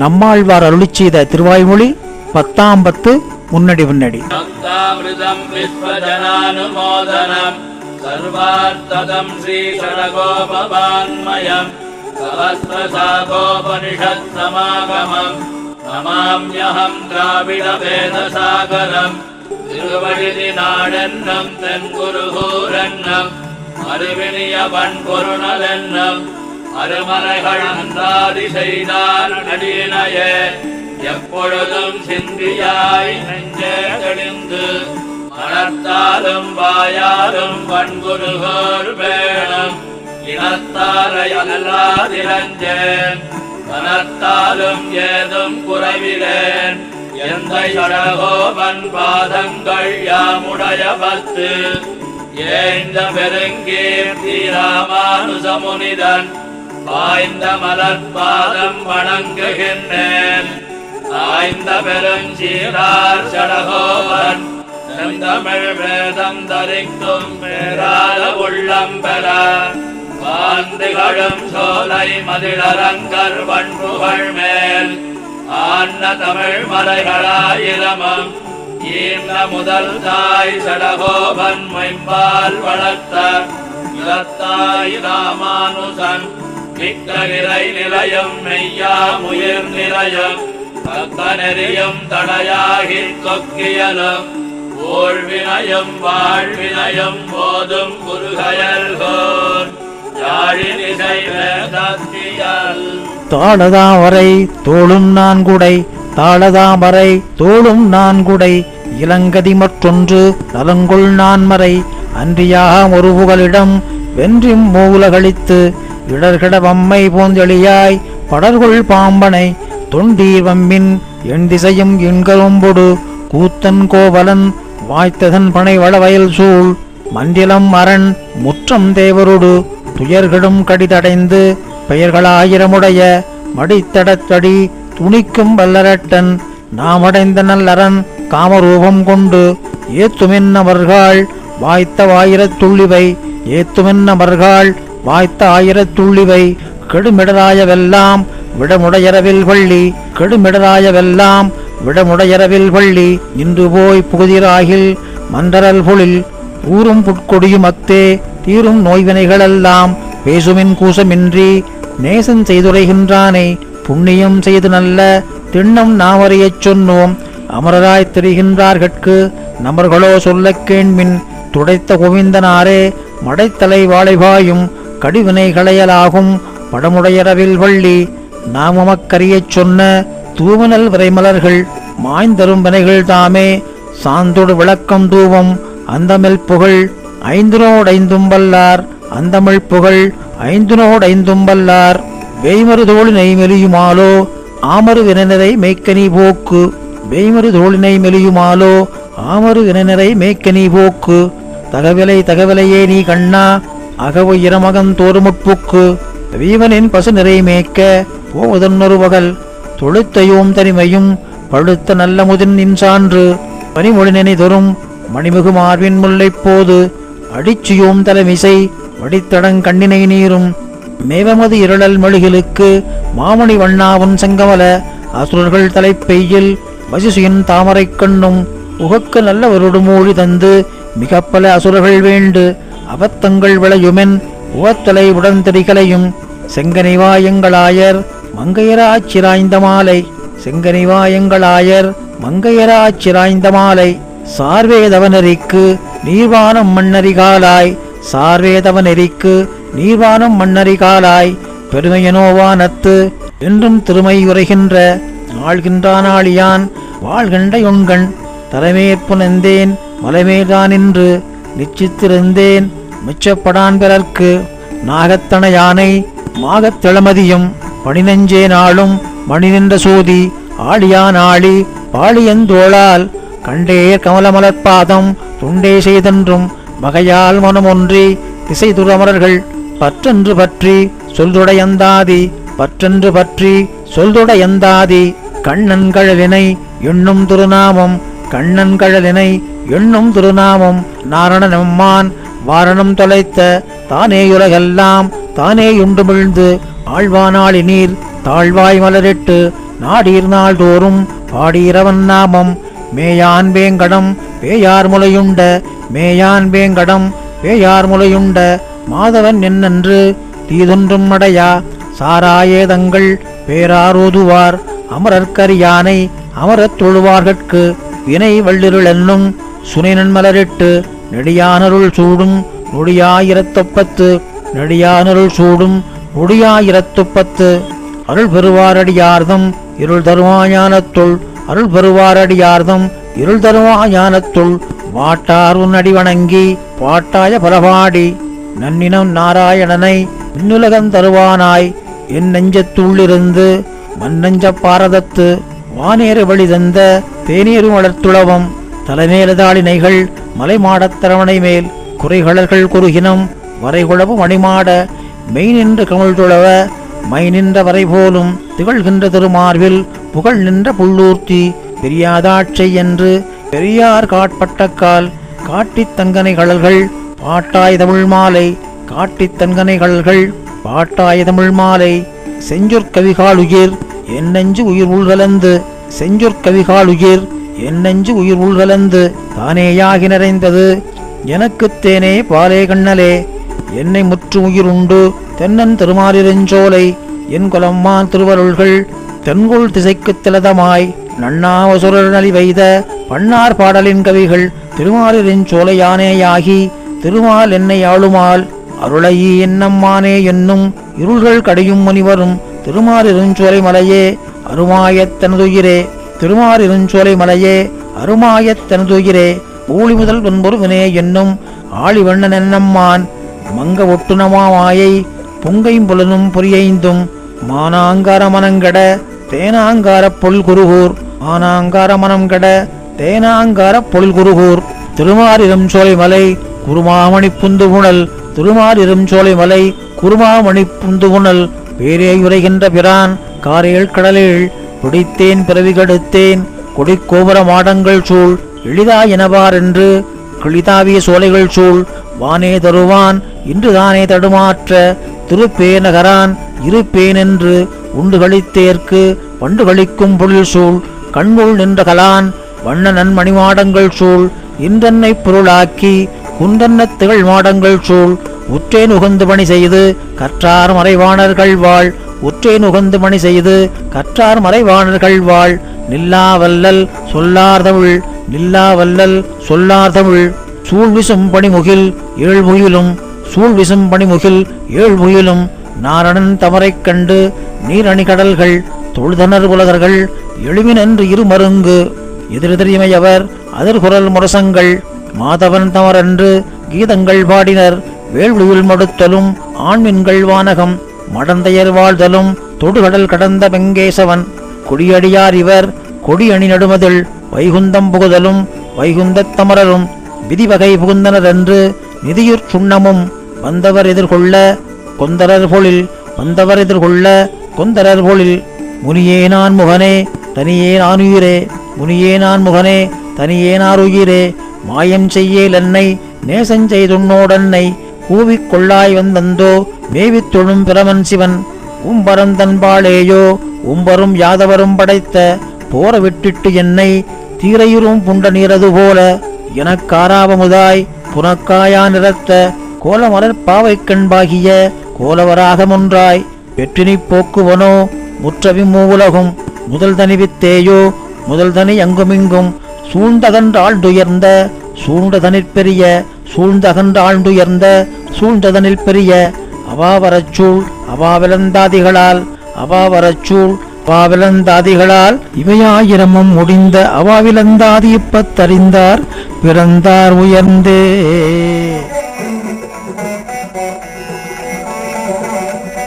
நம்மாழ்வார் அருளிச் செய்த திருவாய்மொழி 10ஆம் பத்து முன்னடி முன்னடி. சர்வார்த்ததம் ஸ்ரீ ஷடகோபவான்மயம் சஹஸ்ரசாகோபனிஷத் சமாகமம் நமாம்யஹம் திராவிட வேதசாகரம் திருவழுதி நாடென்னம் தென்குருகூரென்னம் அறிவினிய பண்பொருணலென்னம் அருமறைகள் அந்தாதி செய்தார் அடியினையே எப்பொழுதும் சிந்தியாய் நெஞ்சே தெளிந்து மனத்தாலும் வாயாலும் பண்புருகோர் வேணும் இனத்தாரையல்லாதிரஞ்சேன் மனத்தாலும் ஏதும் குறைவிலேன் எந்த ஷடகோபன் பாதங்கள் யாமுடைய பத்து ஏந்த பெருங்கீர்த்தி ராமானுசமுனிதன் வாய்ந்த மலர்பாதம் வணங்குகின்றேன். ஆய்ந்த பெருஞ்சீரார் ஷடகோபன் செந்தமிழ் வேதம் தரிக்கும் பேராத உள்ளம் பெற வாந்திகளும் சோலை மதிலரங்கர் வன்புகள் மேல் ஆன்ன தமிழ் மறைகளாயிரமம் ஈந்த முதல் தாய் ஷடகோபன் மைம்பால் வளர்த்த இலத்தாய் ராமானுசன் மிக்க இறை நிலையம் மெய்யாமுயிர் நிலையம் பக்த நெறியும் தடையாகி தொக்கியலும் ஓழ்வினயம் வாழ்வினயம் போதும் குருகயல்கோன் யாழினிசை வேதத்தியல். தாளதாமரை தோளும் நான்குடை தாளதாமரை தோளும் நான்குடை இளங்கதி மற்றொன்று நலங்கொள் நான்மறை அன்றியாக ஒரு புகலிடம் வென்றிம் மூலகளித்து இடர்கட வம்மை போந்தெளியாய் படர்கொள் பாம்பனை தொண்டீர் வம்மின் எண் திசையும் எண்கரும்பொடு கூத்தன் கோவலன் வாய்த்ததன் பனை வளவயல் சூழ் மண்டிலம் அரண் முற்றம் தேவரோடு துயர்களும் கடிதடைந்து பெயர்களாயிரமுடைய மடித்தடத்தடி துணிக்கும் வல்லரட்டன் நாமடைந்த நல்லரன் காமரூபம் கொண்டு ஏத்துமென்னவர்கள் வாய்த்த ஆயிரத்துள்ளிவை ஏத்துமென்னவர்கள் வாய்த்த ஆயிரத்துள்ளிவை கெடுமிடராயவெல்லாம் விடமுடையரவில் பள்ளி கெடுமிடராயவெல்லாம் விடமுடையரவில் பள்ளி இன்று போய் புகுதிராகில் மன்றரல் பொழில் ஊரும் புட்கொடியும் அத்தே தீரும் நோய்வினைகளெல்லாம் பேசுமின் கூசமின்றி நேசன் செய்துரைகின்றானே புண்ணியம் செய்து நல்ல திண்ணம் நாமறியச் சொன்னோம் அமரராய்த் தெரிகின்றார்கட்கு நமர்களோ சொல்ல கேண்மின் துடைத்த கோவிந்தனாரே மடைத்தலை வாழைபாயும் கடிவினை களையலாகும் படமுடையரவில் வள்ளி நாமமக்கரியச் சொன்ன தூவனல் விரைமலர்கள் மாய்ந்தரும் வினைகள் தாமே சாந்தொடு விளக்கம் தூவம் அந்தமிழ் புகழ் ஐந்துனோடைந்தும் வல்லார் அந்தமிழ் புகழ் ஐந்துனோடைந்தும் வல்லார் வேய்மறு தோளினை மெலியுமாலோ ஆமறு வினைநரை மேய்க்கனி போக்கு வேய்மறு தோளினை மெலியுமாலோ ஆமறு வினைநரை மேய்க்கனி போக்கு தகவலையே நீ கண்ணா அகவு இரமகன் தோறுமுட்புக்கு வீவனின் பசு நிறை மேய்க்க போவதன்னொரு வகல் தொழுத்தையோம் தனிமையும் பழுத்த நல்ல முதின் சான்று பனிமொழி நினைதொரும் மணிமிகு மார்பின் முல்லை போது அடிச்சியோம் தலைமிசை வடித்தடங் கண்ணினை நீரும் மேவமது இருளல் மொழிகளுக்கு மாமணி வண்ணாவும் செங்கமல அசுரர்கள் தலைப்பெய்யில் வசிசுயின் தாமரை கண்ணும் உகக்கு நல்லவருடு மொழி தந்து மிகப்பல அசுரர்கள் வேண்டு அவத்தங்கள் விளையுமென் உவத்தலை உடன்தெரிகளையும் செங்கனிவாயங்களாயர் மங்கையராச்சிராய்ந்த மாலை செங்கனிவாயங்களாயர் மங்கையராச்சிராய்ந்த மாலை சார்வேதவனரிக்கு நீர்வானம் மண்ணரிகாலாய் சார்வேதவனரிக்கு நீர்வானம் மண்ணரிகாலாய் பெருமையனோவானத்து என்றும் திருமை உரைகின்ற ஆழ்கின்றான் ஆழியான் வாழ்கின்ற யொண்கண் தலைமேற்புணர்ந்தேன் மலைமேல்தான் என்று நிச்சித்திருந்தேன் மிச்சப்படான் பிறர்க்கு நாகத்தன யானை மாகத்திளமதியும் பணிநெஞ்சே நாளும் மணி நின்ற சோதி ஆழியான் ஆழி பாழியந்தோளால் கண்டேர் கமலமலர்பாதம் துண்டே செய்தென்றும் வகையால் மனமொன்றி திசை துறமரர்கள் பற்றென்று பற்றி சொல்துடையந்தாதி பற்றென்று பற்றி சொல்துடையந்தாதி கண்ணன்கழலினை எண்ணும் திருநாமம் கண்ணன்கழலினை எண்ணும் திருநாமம் நாரணனம்மான் வாரணம் தொலைத்த தானேயுலகெல்லாம் தானேயுண்டு மிழ்ந்து ஆழ்வானாளி நீர் தாழ்வாய் மலரிட்டு நாடீர் நாள்தோறும் பாடீரவன் நாமம் மேயான் வேங்கடம் பேயார் முலையுண்ட மேயான் வேங்கடம் பேயார் முலையுண்ட மாதவன் என்னென்று தீதொன்றும் அடையா சாராயேதங்கள் பேராரோதுவார் அமரற்கரியானை அமரத் தொழுவார்கட்கு வினை வள்ளிருள் என்னும் சுனைநன் மலரிட்டு நெடியானருள் சூடும் நொடியாயிரத்தொப்பத்து நெடியானருள் சூடும் நொடியாயிரத்துப்பத்து அருள் பெறுவாரடியார்தம் இருள் தருவாஞானத்துள் அருள் பெறுவாரடியார்தம் இருள் தருவாஞானத்துள் வாட்டார் உன் அடி வணங்கி பாட்டாய பலபாடி நன்னினம் நாராயணனை விண்ணுலகம் தருவானாய் என் நெஞ்சத்துள்ளிருந்து மண்ணெஞ்ச பாரதத்து வானேறு வழி தந்த தேனீரு வளர்த்துளவம் தலைமேலதாளினைகள் மலைமாடத்தரவணை மேல் குறைகளர்கள் குறுகினம் வரைகுளவு மணிமாட மெய் நின்று கமிழ் துளவ மை நின்ற வரை போலும் திகழ்கின்ற திருமார்பில் புகழ் நின்ற புள்ளூர்த்தி பெரியாதாட்சை என்று பெரியார் காட்பட்டக்கால் காட்டித் தங்கனை கழல்கள் பாட்டாய் தமிழ் மாலை காட்டித் தங்கனை கழல்கள் பாட்டாய் தமிழ் மாலை செஞ்சொற்கவிகாலுயிர் என் நெஞ்சு உயிர் உள்கலந்து செஞ்சொற்கவிகாலுயிர் என் நெஞ்சு உயிர் உள்கலந்து தானேயாகி நிறைந்தது எனக்குத் தேனே பாலே கண்ணலே என்னை முற்று உயிர் உண்டு தென்னன் திருமாலிருஞ்சோலை என் குலம்மான் திருவருள்கள் தென்கொள் திசைக்குத் திலதமாய் நன்னாவசுரர் நலி வைத பண்ணார் பாடலின் கவிகள் திருமாலிருஞ்சோலை யானேயாகி திருமால் என்னை ஆளுமால் அருளையி என்னம்மானே என்னும் இருள்கள் கடையும் முனிவரும் திருமாலிருஞ்சோலை மலையே அருமாயத்தனதுயிரே திருமாலிருஞ்சோலை மலையே அருமாயத்தனதுயிரே ஊழி முதல் வெண்பொரு வினே என்னும் ஆழிவண்ணன் என்னம்மான் மங்க ஒட்டுணமாமாயை பொங்கையும் புலனும் பொரியைந்தும் மானாங்கார மனங்கட தேனாங்கார பொல் குருகூர் மானாங்கார மனங்கட தேனாங்கார பொல் குருகூர் திருமாலிரும் சோலை மலை குருமாமணி புந்துகுணல் திருமாலிரும் சோலை மலை குருமாமணி புந்துகுணல் பேரே உரைகின்ற பிரான் காரேல் கடலில் பிடித்தேன் பிறவி கெடுத்தேன் கொடிக்கோபுர மாடங்கள் சூழ் எளிதா எனவார் என்று கிளிதாவிய சோலைகள் சூழ் வானே தருவான் இன்றுதானே தடுமாற்ற திருப்பேநகரான் இருப்பேன் என்று உண்டு களித்தேற்கு வண்டு களிக்கும் பொருள் சூழ் கண்முள் நின்ற கலான் வண்ண நன்மணிமாடங்கள் சூழ் இன்றன்னை பொருளாக்கி குன்றன்ன திகழ் மாடங்கள் சூழ் உற்றேன் உகந்து பணி செய்து கற்றார் மறைவாணர்கள் வாழ் உற்றேன் உகந்து பணி செய்து கற்றார் மறைவாணர்கள் வாழ் நில்லாவல்லல் சொல்லார்தமிழ் நில்லாவல்லல் சொல்லார்தமிழ் சூழ்விசும் பணிமுகில் ஏழ்முகிலும் சூழ்விசும் பணிமுகில் ஏழ்முகிலும் நாரணன் தமரைக் கண்டு நீரணி கடல்கள் தொழுதனர் உலகர்கள் எளிமினென்று இருமருங்கு எதிரெதிரிமையவர் அதிர்குரல் முரசங்கள் மாதவன் தமரன்று கீதங்கள் பாடினர் வேள்வியில் மடுத்தலும் ஆண்மின்கள் வானகம் மடந்தையர் வாழ்தலும் தொடுகடல் கடந்த வெங்கேசவன் கொடியடியார் இவர் கொடியணி நடுமதில் வைகுந்தம் புகுதலும் வைகுந்தத் தமரரும் விதிவகை புகுந்தனர் என்று நிதியுற் சுண்ணமும் வந்தவர் எதிர்கொள்ள கொந்தரர் பொழில் வந்தவர் எதிர்கொள்ள கொந்தரர் பொழில் முனியே நான் முகனே தனியே நானுயிரே முனியே நான் முகனே தனியே நாருயிரே மாயம் செய்யேல் என்னை நேசஞ்செய்துன்னோடன்னை கூவிக் கொள்ளாய் வந்தந்தோ மேவித் தொழும் பிரமன் சிவன் உம்பரந்தன்பாளேயோ உம்பரும் யாதவரும் படைத்த போர விட்டிட்டு என்னை தீரையுறும் புண்ட நீரது போல எனக்காராவமுதாய் புனக்காயா நிறத்த கோலமலர் பாவை கண்பாகிய கோலவராகமொன்றாய் வெற்றினி போக்குவனோ முற்றவி மூவுலகும் முதல் தனிவித்தேயோ முதல் தனி அங்குமிங்கும் சூழ்ந்தகன்றாழ்ந்துயர்ந்த சூழ்ந்ததனிற் பெரிய சூழ்ந்தகன்றாழ்ந்துயர்ந்த சூழ்ந்ததனில் பெரிய அவாவரச்சூழ் அவாவிலந்தாதிகளால் அவாவரச்சூழ் அவாவிலந்தாதிகளால் இவையாயிரமும் முடிந்த அவாவிலந்தாதி இப்பத்தறிந்தார் பிறந்தார் உயர்ந்தே.